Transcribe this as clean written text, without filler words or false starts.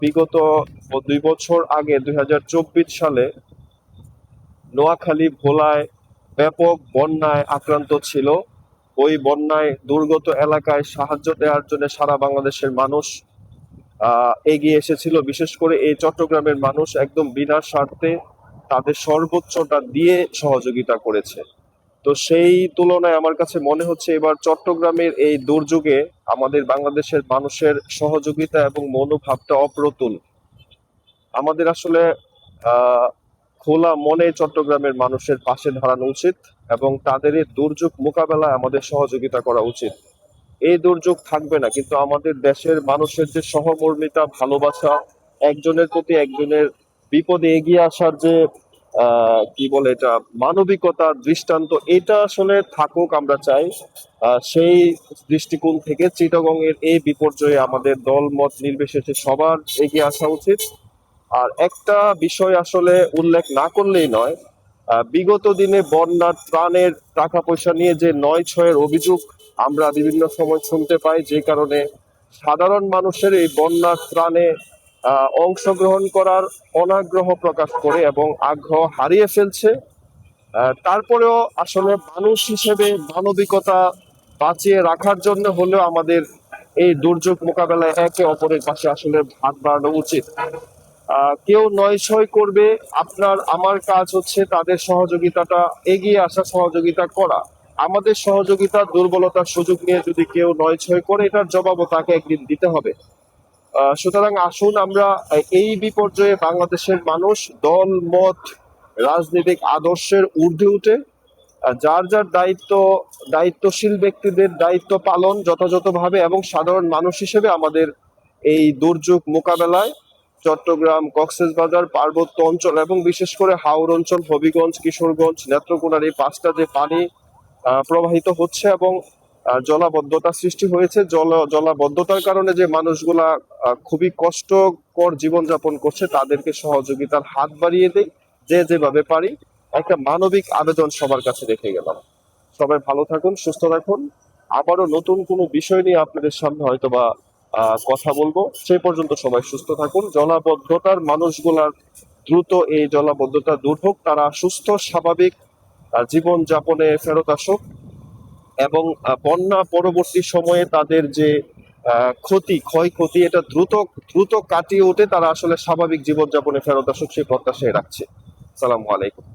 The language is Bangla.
বিগত 2 বছর আগে 2024 সালে নোয়াখালী ভোলায় ব্যাপক বন্যায় আক্রান্ত ছিল। ওই বন্যায় দুর্গত এলাকায় সাহায্য দেওয়ার জন্য সারা বাংলাদেশের মানুষ এগিয়ে এসেছিল। বিশেষ করে এই চট্টগ্রামের মানুষ একদম বিনা স্বার্থে তাদের সর্বোচ্চটা দিয়ে সহযোগিতা করেছে। তো সেই তুলনায় আমার কাছে মনে হচ্ছে এবার চট্টগ্রামের এই দুর্যোগে আমাদের বাংলাদেশের মানুষের সহযোগিতা এবং মনোভাবটা অপ্রতুল। আমাদের আসলে আহ খোলা মনে চট্টগ্রামের মানুষের পাশে দাঁড়ানো উচিত এবং তাদের এই দুর্যোগ মোকাবেলায় আমাদের সহযোগিতা করা উচিত। এই দুর্যোগ থাকবে না, কিন্তু আমাদের দেশের মানুষের যে সহমর্মিতা, ভালোবাসা, একজনের প্রতি একজনের বিপদে এগিয়ে আসার যে কি বলে এটা, মানবিকতা, দৃষ্টান্ত, এটা আসলে থাকুক আমরা চাই। সেই দৃষ্টিকোণ থেকে চিটাগং এর এই বিপর্যয়ে আমাদের দল মত নির্বিশেষে সবার এগিয়ে আসা উচিত। আর একটা বিষয় আসলে উল্লেখ না করলেই নয়, বিগত দিনে বন্যার ত্রাণের টাকা পয়সা নিয়ে যে ৯/৬-এর অভিযোগ আমরা বিভিন্ন সময় শুনতে পাই, যে কারণে সাধারণ মানুষের এই বন্যার ত্রাণে অংশগ্রহণ করার অনাগ্রহ প্রকাশ করে এবং আগ্রহ হারিয়ে ফেলছে। তারপরেও আসলে মানুষ হিসেবে মানবিকতা বাঁচিয়ে রাখার জন্য হলেও আমাদের এই দুর্যোগ মোকাবেলায় একে অপরের পাশে আসলে হাত বাড়ানো উচিত। কেউ নয় করবে, আপনার আমার কাজ হচ্ছে তাদের সহযোগিতাটা এগিয়ে আসা, সহযোগিতা করা। আমাদের সহযোগিতার দুর্বলতার সুযোগ নিয়ে যদি কেউ নয় করে, এটার জবাবও তাকে একদিন দিতে হবে। সুতরাং আসুন আমরা এই বিপর্যয়ে বাংলাদেশের মানুষ দল মত রাজনৈতিক আদর্শের ঊর্ধ্বে উঠে যার যার দায়িত্বশীল ব্যক্তিদের দায়িত্ব পালন যথাযথভাবে এবং সাধারণ মানুষ হিসেবে আমাদের এই দুর্যোগ মোকাবেলায় চট্টগ্রাম, কক্সবাজার, পার্বত্য অঞ্চল এবং বিশেষ করে হাওর অঞ্চল, হবিগঞ্জ, কিশোরগঞ্জ, নেত্রকোনার এই 5টা যে পানি প্রবাহিত হচ্ছে এবং জলাবদ্ধতা সৃষ্টি হয়েছে, জলাবদ্ধতার কারণে যে মানুষগুলা খুবই কষ্টকর জীবনযাপন করছে, তাদেরকে সহযোগিতার হাত বাড়িয়ে দেই যে যেভাবে পারি। একটা মানবিক আবেদন সবার কাছে রেখে গেলাম। সবাই ভালো থাকুন, সুস্থ থাকুন। আবারও নতুন কোনো বিষয় নিয়ে আপনাদের সামনে হয়তো বা কথা বলবো। সেই পর্যন্ত সবাই সুস্থ থাকুন। জলাবদ্ধতার মানুষগুলার দ্রুত এই জলাবদ্ধতা দূর হোক, তারা সুস্থ স্বাভাবিক জীবন যাপনে ফেরত আসুক এবং বন্যা পরবর্তী সময়ে তাদের যে ক্ষয়ক্ষতি, এটা দ্রুত দ্রুত কাটিয়ে উঠে তারা আসলে স্বাভাবিক জীবনযাপনে ফেরত আসুক, সেই প্রত্যাশায় রাখছে। সালামু আলাইকুম।